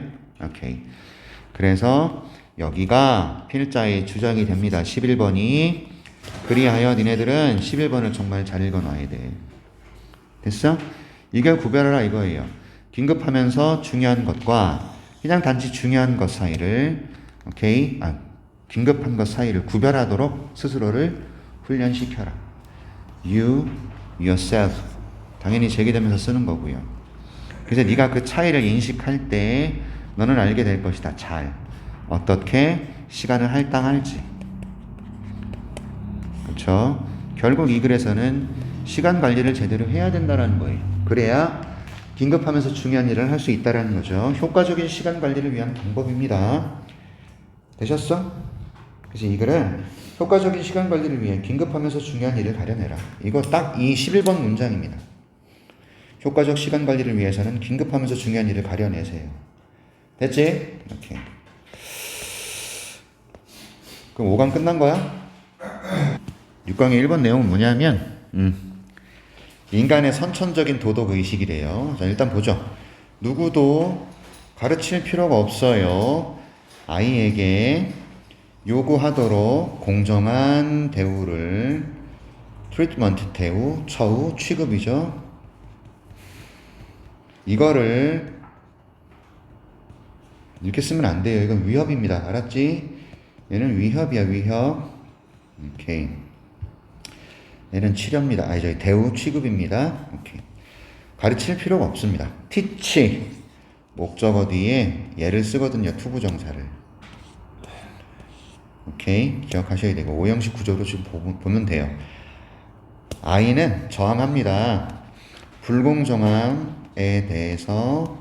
오케이. 그래서 여기가 필자의 주장이 됩니다. 11번이. 그리하여 니네들은 11번을 정말 잘 읽어놔야 돼. 됐어? 이걸 구별하라 이거예요. 긴급하면서 중요한 것과 그냥 단지 중요한 것 사이를, 오케이? 긴급한 것 사이를 구별하도록 스스로를 훈련시켜라. You, yourself. 당연히 제기되면서 쓰는 거고요. 그래서 네가 그 차이를 인식할 때 너는 알게 될 것이다. 잘. 어떻게 시간을 할당할지. 그렇죠? 결국 이 글에서는 시간 관리를 제대로 해야 된다는 거예요. 그래야 긴급하면서 중요한 일을 할 수 있다는 거죠. 효과적인 시간 관리를 위한 방법입니다. 되셨어? 그래서 이 글은 효과적인 시간 관리를 위해 긴급하면서 중요한 일을 가려내라. 이거 딱 이 11번 문장입니다. 효과적 시간 관리를 위해서는 긴급하면서 중요한 일을 가려내세요. 됐지? 이렇게. 그럼 5강 끝난 거야? 6강의 1번 내용은 뭐냐면 인간의 선천적인 도덕의식이래요. 자, 일단 보죠. 누구도 가르칠 필요가 없어요. 아이에게 요구하도록 공정한 대우를, 트리트먼트 대우, 처우, 취급이죠. 이거를 이렇게 쓰면 안 돼요. 이건 위협입니다. 알았지? 얘는 위협이야, 위협. 오케이. 얘는 치료입니다. 저기 대우, 취급입니다. 오케이. 가르칠 필요가 없습니다. teach. 목적어 뒤에 얘를 쓰거든요. 투부정사를. 오케이. 기억하셔야 되고, 오형식 구조로 지금 보면 돼요. 아이는 저항합니다. 불공정함에 대해서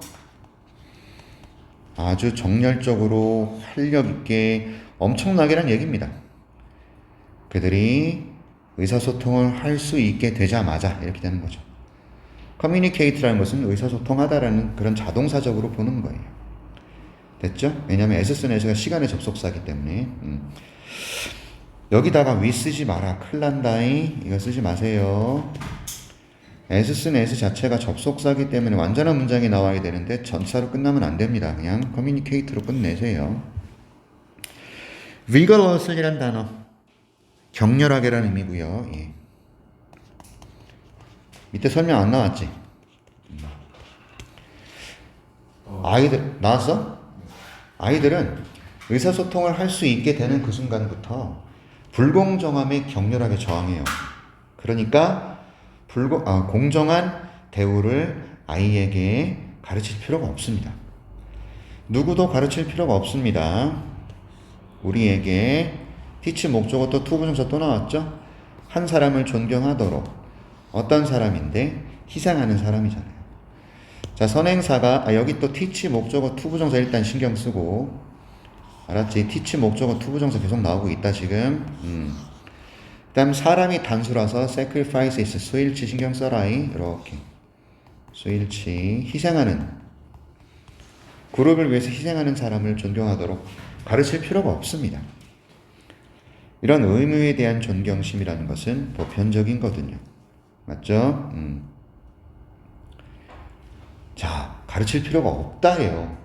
아주 정열적으로 활력 있게 엄청나게란 얘기입니다. 그들이 의사소통을 할 수 있게 되자마자 이렇게 되는 거죠. 커뮤니케이트라는 것은 의사소통하다라는 그런 자동사적으로 보는 거예요. 됐죠? 왜냐하면 에스스네스가 시간의 접속사이기 때문에. 여기다가 위 쓰지 마라. 큰일 난다잉. 이거 쓰지 마세요. 에스스네스 자체가 접속사이기 때문에 완전한 문장이 나와야 되는데 전차로 끝나면 안 됩니다. 그냥 커뮤니케이트로 끝내세요. vigorously란 단어. 격렬하게라는 의미고요. 예. 밑에 설명 안 나왔지? 아이들 나왔어? 아이들은 의사소통을 할 수 있게 되는 그 순간부터 불공정함에 격렬하게 저항해요. 그러니까 공정한 대우를 아이에게 가르칠 필요가 없습니다. 누구도 가르칠 필요가 없습니다. 우리에게 teach 목적어 또 투부정사 또 나왔죠? 한 사람을 존경하도록. 어떤 사람인데? 희생하는 사람이잖아요. 자, 선행사가 여기 또 teach 목적어 투부정사 일단 신경 쓰고, 알았지? teach 목적어 투부정사 계속 나오고 있다 지금. 그다음 사람이 단수라서 sacrifice is 수일치 신경 써라. 이렇게 수일치 희생하는, 그룹을 위해서 희생하는 사람을 존경하도록 가르칠 필요가 없습니다. 이런 의무에 대한 존경심이라는 것은 보편적인 거든요. 맞죠? 자, 가르칠 필요가 없다예요.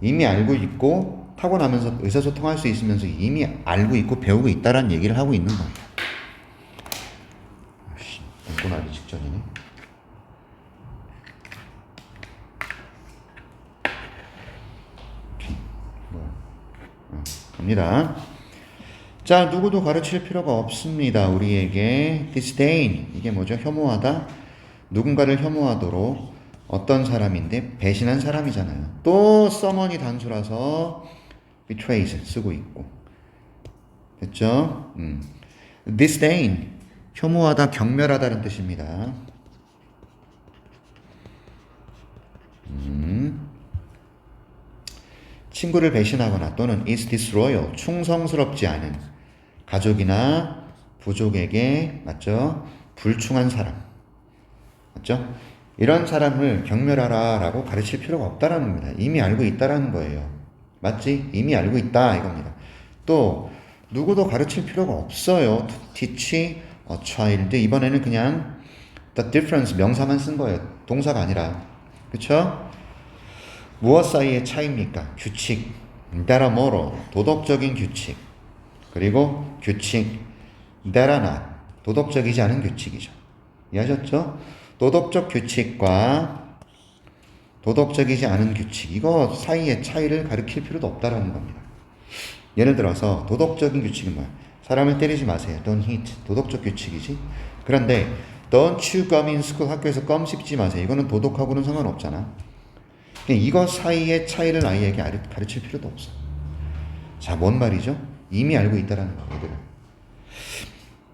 이미 알고 있고 타고나면서 의사소통할 수 있으면서 이미 알고 있고 배우고 있다라는 얘기를 하고 있는 거예요. 먹고 나기 직전이네. 갑니다. 자, 누구도 가르칠 필요가 없습니다. 우리에게 disdain, 이게 뭐죠? 혐오하다. 누군가를 혐오하도록. 어떤 사람인데? 배신한 사람이잖아요. 또 someone이 단수라서 betrays 쓰고 있고. 됐죠? disdain, 혐오하다, 경멸하다는 뜻입니다. 친구를 배신하거나 또는 is disloyal, 충성스럽지 않은 가족이나 부족에게, 맞죠? 불충한 사람. 맞죠? 이런 사람을 경멸하라 라고 가르칠 필요가 없다라는 겁니다. 이미 알고 있다라는 거예요. 맞지? 이미 알고 있다 이겁니다. 또 누구도 가르칠 필요가 없어요. teach a child. 이번에는 그냥 the difference 명사만 쓴 거예요. 동사가 아니라. 그쵸? 무엇 사이의 차이입니까? 규칙. that are moral. 도덕적인 규칙. 그리고 규칙. that are not. 도덕적이지 않은 규칙이죠. 이해하셨죠? 도덕적 규칙과 도덕적이지 않은 규칙. 이거 사이의 차이를 가르칠 필요도 없다라는 겁니다. 예를 들어서 도덕적인 규칙은 뭐야? 사람을 때리지 마세요. Don't hit. 도덕적 규칙이지. 그런데 Don't chew gum in school. 학교에서 껌 씹지 마세요. 이거는 도덕하고는 상관없잖아. 이거 사이의 차이를 아이에게 가르칠 필요도 없어. 자, 뭔 말이죠? 이미 알고 있다라는 거, 얘들은.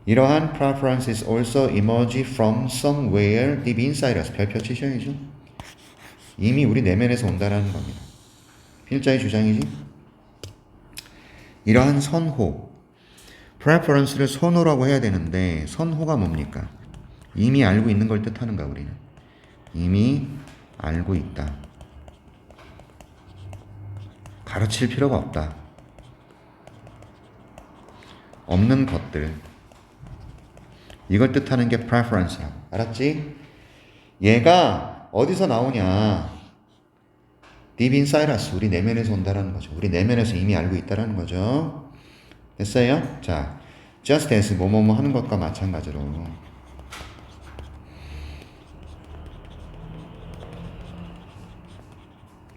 이러한 preferences also emerge from somewhere deep inside us. 별표 치셔야죠. 이미 우리 내면에서 온다라는 겁니다. 필자의 주장이지? 이러한 선호, preference를 선호라고 해야 되는데 선호가 뭡니까? 이미 알고 있는 걸 뜻하는가 우리는? 이미 알고 있다. 가르칠 필요가 없다. 없는 것들. 이걸 뜻하는 게 preference라고. 알았지? 얘가 어디서 나오냐? deep inside us. 우리 내면에서 온다라는 거죠. 우리 내면에서 이미 알고 있다라는 거죠. 됐어요? 자, just as 뭐뭐뭐 하는 것과 마찬가지로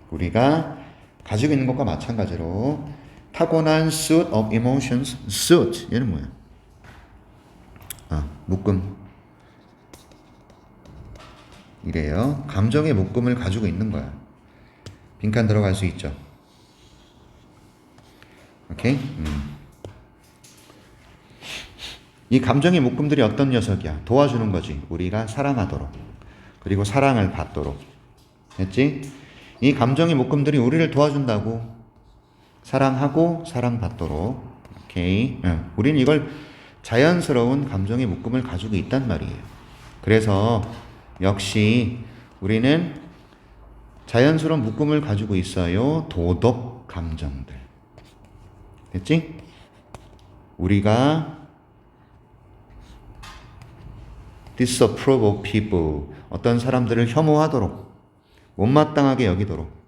우리가 가지고 있는 것과 마찬가지로 타고난 suit of emotions. suit. 얘는 뭐야? 묶음. 이래요. 감정의 묶음을 가지고 있는 거야. 빈칸 들어갈 수 있죠. 오케이? 이 감정의 묶음들이 어떤 녀석이야? 도와주는 거지. 우리가 사랑하도록. 그리고 사랑을 받도록. 됐지? 이 감정의 묶음들이 우리를 도와준다고. 사랑하고 사랑받도록. 오케이? 우리는 이걸 자연스러운 감정의 묶음을 가지고 있단 말이에요. 그래서 역시 우리는 자연스러운 묶음을 가지고 있어요. 도덕 감정들. 됐지? 우리가 disapprove of people. 어떤 사람들을 혐오하도록, 못마땅하게 여기도록.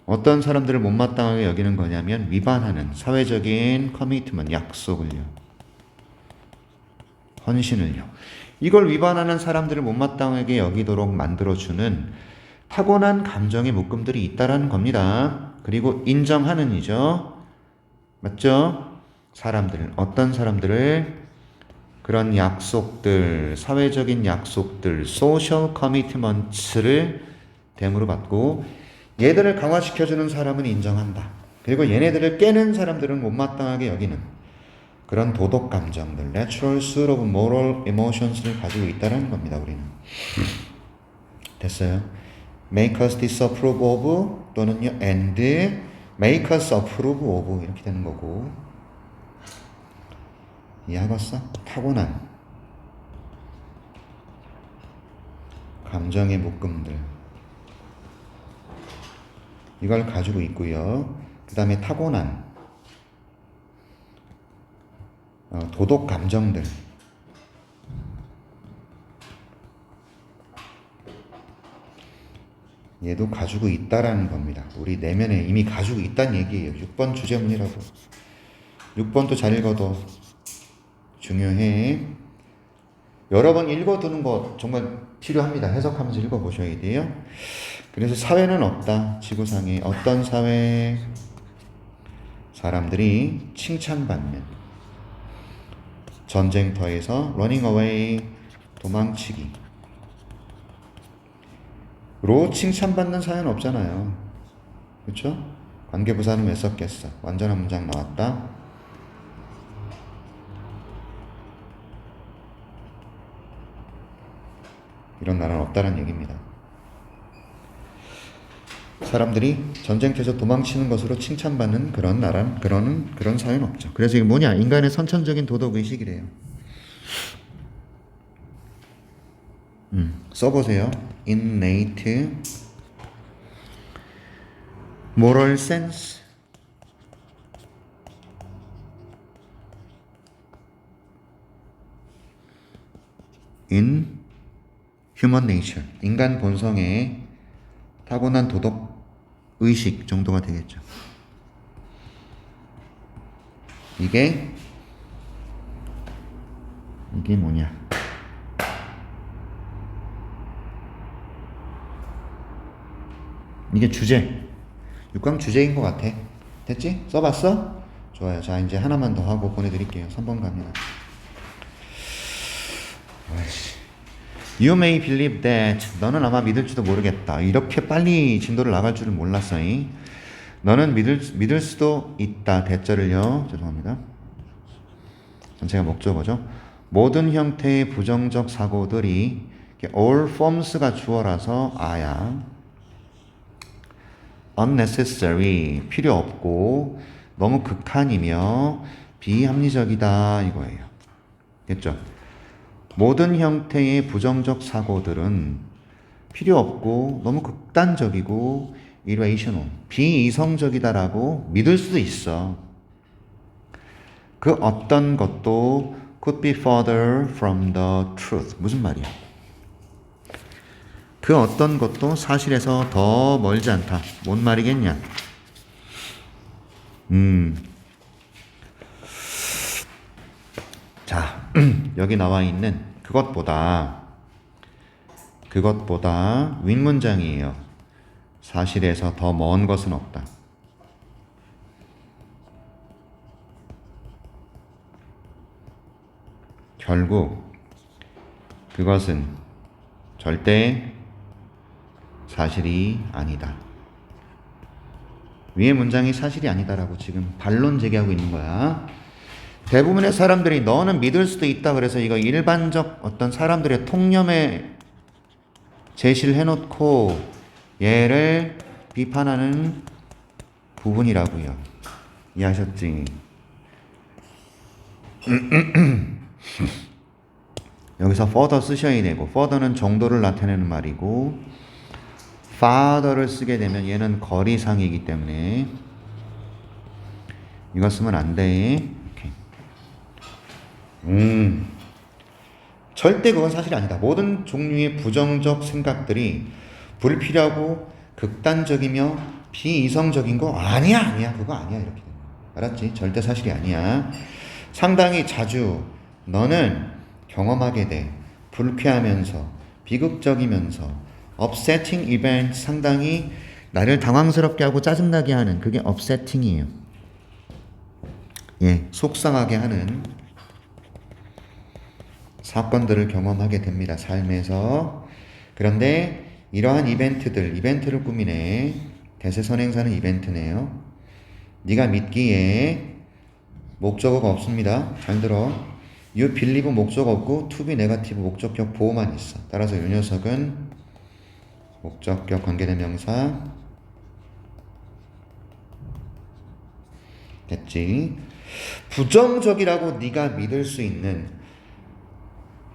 어떤 사람들을 못마땅하게 여기는 거냐면 위반하는 사회적인 커미트먼트, 약속을요. 헌신을요. 이걸 위반하는 사람들을 못마땅하게 여기도록 만들어주는 타고난 감정의 묶음들이 있다라는 겁니다. 그리고 인정하는 이죠. 맞죠? 사람들, 어떤 사람들을 그런 약속들, 사회적인 약속들, social commitments를 대무로 받고 얘들을 강화시켜주는 사람은 인정한다. 그리고 얘네들을 깨는 사람들은 못마땅하게 여기는 그런 도덕 감정들, natural suite of moral emotions를 가지고 있다는 겁니다. 우리는. 됐어요? make us disapprove of 또는요 and make us approve of 이렇게 되는 거고 이해하겠어? 타고난 감정의 묶음들 이걸 가지고 있고요. 그 다음에 타고난 도덕 감정들 얘도 가지고 있다라는 겁니다. 우리 내면에 이미 가지고 있다는 얘기예요. 6번 주제문이라고. 6번도 잘 읽어도 중요해. 여러 번 읽어두는 거 정말 필요합니다. 해석하면서 읽어보셔야 돼요. 그래서 사회는 없다. 지구상에 어떤 사회? 사람들이 칭찬받는 전쟁터에서 running away 도망치기 로 칭찬받는 사회는 없잖아요. 그렇죠? 관계부사는 왜 썼겠어? 완전한 문장 나왔다. 이런 나라는 없다는 얘기입니다. 사람들이 전쟁터에서 도망치는 것으로 칭찬받는 그런 나라는 그런 사회는 없죠. 그래서 이게 뭐냐? 인간의 선천적인 도덕 의식이래요. 써보세요. innate moral sense in human nature. 인간 본성의 타고난 도덕 의식 정도가 되겠죠. 이게 뭐냐? 이게 주제. 6강 주제인 것 같아. 됐지? 써봤어? 좋아요. 자, 이제 하나만 더 하고 보내드릴게요. 3번 갑니다. You may believe that. 너는 아마 믿을지도 모르겠다. 이렇게 빨리 진도를 나갈 줄은 몰랐어. 너는 믿을 수도 있다. 대절을요. 죄송합니다. 전체가 목적어죠. 모든 형태의 부정적 사고들이 all forms가 주어라서 아야. unnecessary 필요 없고 너무 극한이며 비합리적이다 이거예요. 됐죠? 모든 형태의 부정적 사고들은 필요 없고 너무 극단적이고 irrational 비이성적이다라고 믿을 수도 있어. 그 어떤 것도 could be further from the truth. 무슨 말이야? 그 어떤 것도 사실에서 더 멀지 않다. 뭔 말이겠냐? 자, 여기 나와 있는 그것보다 윗문장이에요. 사실에서 더 먼 것은 없다. 결국 그것은 절대 사실이 아니다. 위의 문장이 사실이 아니다라고 지금 반론 제기하고 있는 거야. 대부분의 사람들이 너는 믿을 수도 있다 그래서 이거 일반적 어떤 사람들의 통념에 제시를 해놓고 얘를 비판하는 부분이라고요. 이해하셨지? 여기서 further 쓰셔야 되고 further는 정도를 나타내는 말이고 farther를 쓰게 되면 얘는 거리상이기 때문에 이거 쓰면 안 돼. 절대 그건 사실이 아니다. 모든 종류의 부정적 생각들이 불필요하고 극단적이며 비이성적인 거 아니야 그거 아니야 이렇게 되는 거야. 알았지? 절대 사실이 아니야. 상당히 자주 너는 경험하게 돼. 불쾌하면서 비극적이면서 upsetting event 상당히 나를 당황스럽게 하고 짜증나게 하는 그게 upsetting이에요. 예, 속상하게 하는 사건들을 경험하게 됩니다. 삶에서. 그런데 이러한 이벤트를 꾸미네. 대세선행사는 이벤트네요. 네가 믿기에 목적어가 없습니다. 잘 들어. You believe 목적 없고 to be 네거티브 목적격 보호만 있어. 따라서 이 녀석은 목적격 관계대명사 됐지. 부정적이라고 네가 믿을 수 있는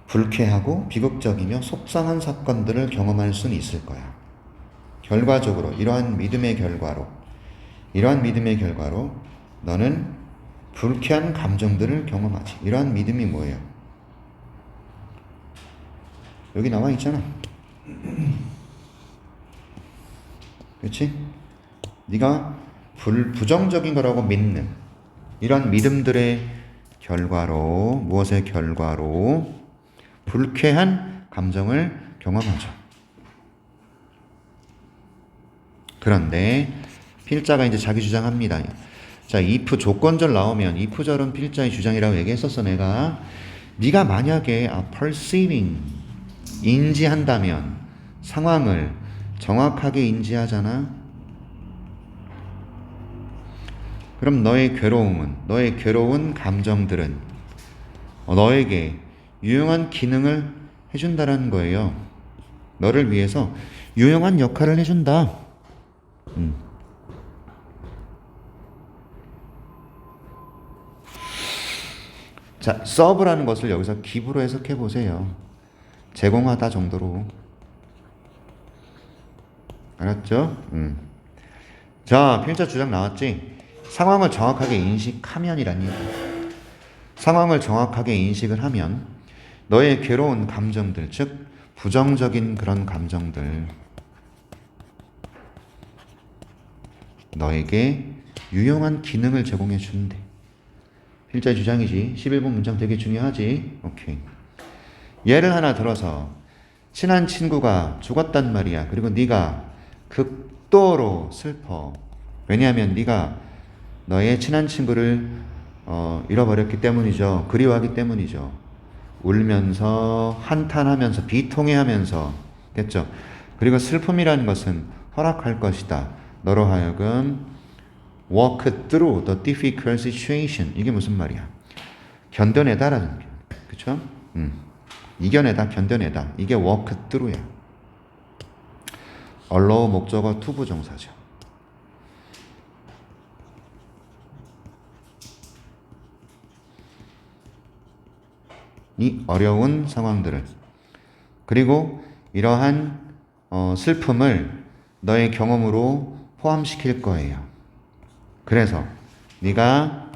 불쾌하고 비극적이며 속상한 사건들을 경험할 수는 있을 거야. 결과적으로 이러한 믿음의 결과로 너는 불쾌한 감정들을 경험하지. 이러한 믿음이 뭐예요? 여기 나와 있잖아. 그렇지? 네가 부정적인 거라고 믿는 이런 믿음들의 결과로 무엇의 결과로 불쾌한 감정을 경험하죠. 그런데 필자가 이제 자기 주장합니다. 자, if 조건절 나오면 if절은 필자의 주장이라고 얘기했었어 내가. 네가 만약에 perceiving 인지한다면 상황을 정확하게 인지하잖아. 그럼 너의 괴로운 감정들은 너에게 유용한 기능을 해준다라는 거예요. 너를 위해서 유용한 역할을 해준다. 자, 서브라는 것을 여기서 기부로 해석해 보세요. 제공하다 정도로. 알았죠? 자, 필자 주장 나왔지? 상황을 정확하게 인식하면이란 얘기. 상황을 정확하게 인식을 하면 너의 괴로운 감정들, 즉 부정적인 그런 감정들 너에게 유용한 기능을 제공해 준대. 필자의 주장이지. 11번 문장 되게 중요하지. 오케이. 예를 하나 들어서 친한 친구가 죽었단 말이야. 그리고 네가 극도로 슬퍼. 왜냐하면 네가 너의 친한 친구를 잃어버렸기 때문이죠. 그리워하기 때문이죠. 울면서 한탄하면서 비통해하면서 됐죠. 그리고 슬픔이라는 것은 허락할 것이다. 너로 하여금 walk through the difficult situation. 이게 무슨 말이야? 견뎌내다라는 게. 그쵸? 이겨내다, 견뎌내다. 이게 walk through야. allow 목적어 to 부정사죠. 이 어려운 상황들을 그리고 이러한 슬픔을 너의 경험으로 포함시킬 거예요. 그래서 네가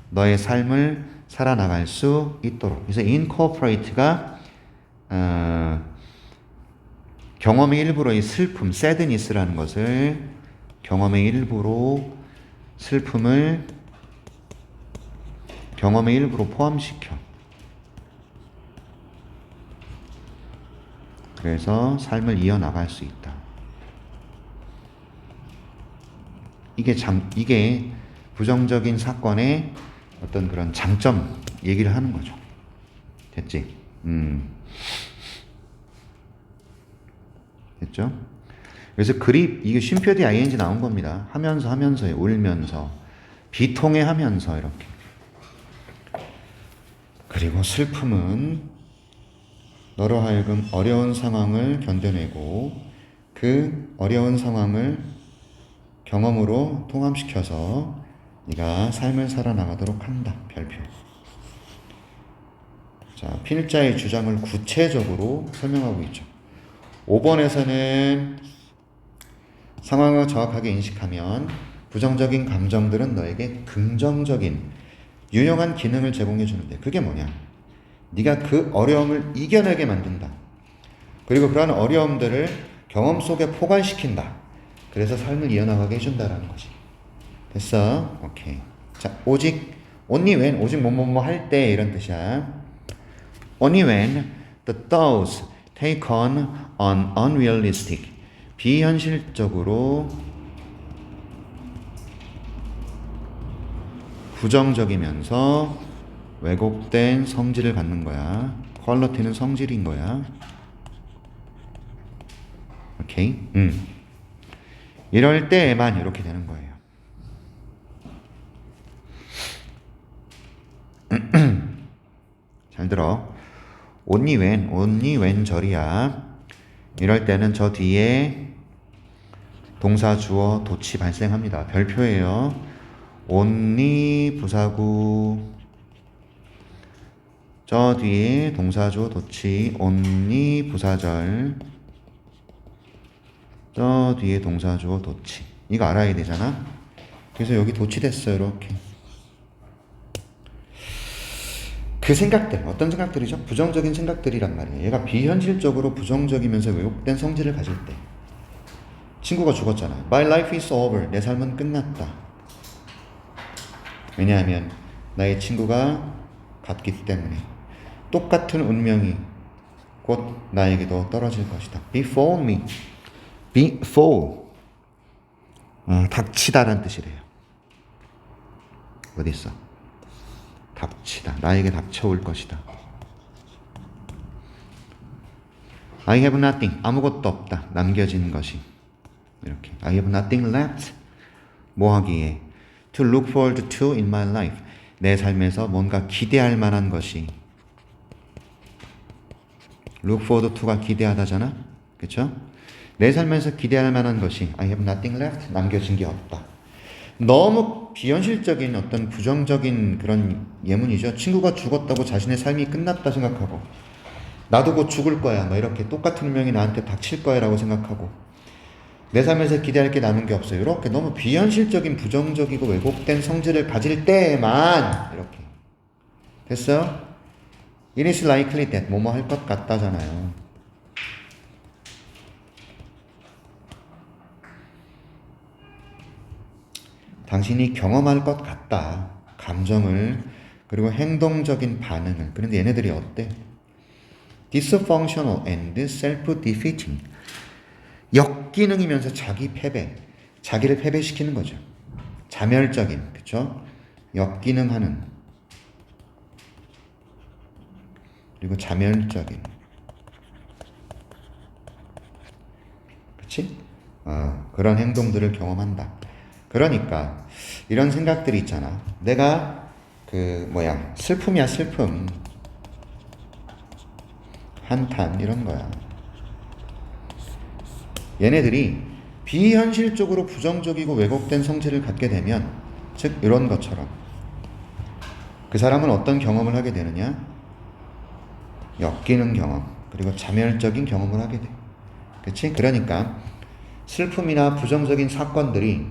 너의 삶을 살아나갈 수 있도록. 그래서 incorporate가 경험의 일부로 이 슬픔, sadness라는 것을 경험의 일부로 슬픔을 경험의 일부로 포함시켜. 그래서 삶을 이어나갈 수 있다. 이게 부정적인 사건의 어떤 그런 장점 얘기를 하는 거죠. 됐지? 됐죠? 그래서 이게 쉼표디 ing 나온 겁니다. 하면서에 울면서 비통해 하면서 이렇게. 그리고 슬픔은 너로 하여금 어려운 상황을 견뎌내고 그 어려운 상황을 경험으로 통합시켜서 네가 삶을 살아나가도록 한다. 별표. 자, 필자의 주장을 구체적으로 설명하고 있죠. 5번에서는 상황을 정확하게 인식하면 부정적인 감정들은 너에게 긍정적인 유용한 기능을 제공해 주는데 그게 뭐냐? 네가 그 어려움을 이겨내게 만든다. 그리고 그러한 어려움들을 경험 속에 포괄시킨다. 그래서 삶을 이어나가게 해준다라는 거지. 됐어? 오케이. 자, only when, 오직 뭐뭐뭐 할 때 이런 뜻이야. Only when the thoughts take on an unrealistic, 비현실적으로 부정적이면서 왜곡된 성질을 갖는 거야. 퀄리티는 성질인 거야. 오케이? 이럴 때에만 이렇게 되는 거예요. 잘 들어. only when 절이야. 이럴 때는 저 뒤에 동사 주어 도치 발생합니다. 별표예요. only 부사구 저 뒤에 동사 주어 도치 only 부사절 저 뒤에 동사 주어 도치 이거 알아야 되잖아. 그래서 여기 도치 됐어요. 이렇게 그 생각들 어떤 생각들이죠? 부정적인 생각들이란 말이에요. 얘가 비현실적으로 부정적이면서 왜곡된 성질을 가질 때 친구가 죽었잖아. My life is over. 내 삶은 끝났다. 왜냐하면 나의 친구가 갔기 때문에 똑같은 운명이 곧 나에게도 떨어질 것이다. Befall me. Befall. 닥치다란 뜻이래요. 어디 있어? 닥치다. 나에게 닥쳐올 것이다. I have nothing. 아무것도 없다. 남겨진 것이. 이렇게. I have nothing left. 뭐 하기에? To look forward to in my life. 내 삶에서 뭔가 기대할 만한 것이. look forward to가 기대하다잖아. 그쵸? 내 삶에서 기대할 만한 것이 I have nothing left. 남겨진 게 없다. 너무 비현실적인 어떤 부정적인 그런 예문이죠. 친구가 죽었다고 자신의 삶이 끝났다 생각하고 나도 곧 죽을 거야. 뭐 이렇게 똑같은 운명이 나한테 닥칠 거야 라고 생각하고 내 삶에서 기대할 게 남은 게 없어요. 이렇게 너무 비현실적인 부정적이고 왜곡된 성질을 가질 때만 이렇게 됐어요? It is likely that 뭐뭐 할 것 같다잖아요. 당신이 경험할 것 같다. 감정을 그리고 행동적인 반응을. 그런데 얘네들이 어때? Dysfunctional and self-defeating. 역기능이면서 자기 패배. 자기를 패배시키는 거죠. 자멸적인. 그쵸? 역기능하는. 그리고 자멸적인. 그치? 그런 행동들을 경험한다. 그러니까 이런 생각들이 있잖아. 내가 슬픔이야 슬픔. 한탄 이런 거야. 얘네들이 비현실적으로 부정적이고 왜곡된 성질을 갖게 되면 즉 이런 것처럼 그 사람은 어떤 경험을 하게 되느냐? 엮이는 경험 그리고 자멸적인 경험을 하게 돼. 그치? 그러니까 슬픔이나 부정적인 사건들이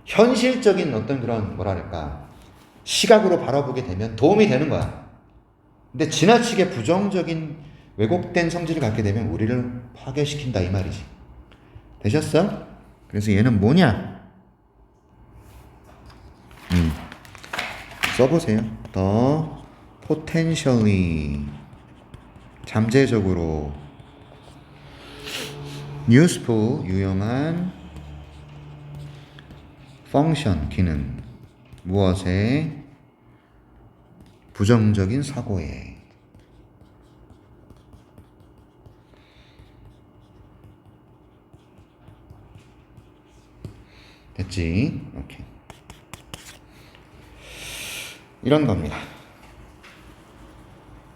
현실적인 어떤 그런 시각으로 바라보게 되면 도움이 되는 거야. 근데 지나치게 부정적인 왜곡된 성질을 갖게 되면 우리를 파괴시킨다 이 말이지. 되셨어? 그래서 얘는 뭐냐? 써보세요. The potentially 잠재적으로 useful 유용한 function 기능 무엇에 부정적인 사고에 됐지? 오케이. 이런 겁니다.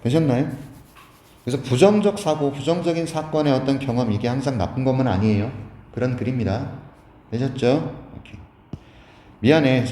되셨나요? 그래서 부정적 사고, 부정적인 사건의 어떤 경험 이게 항상 나쁜 것만 아니에요. 그런 글입니다. 되셨죠? 오케이. 미안해.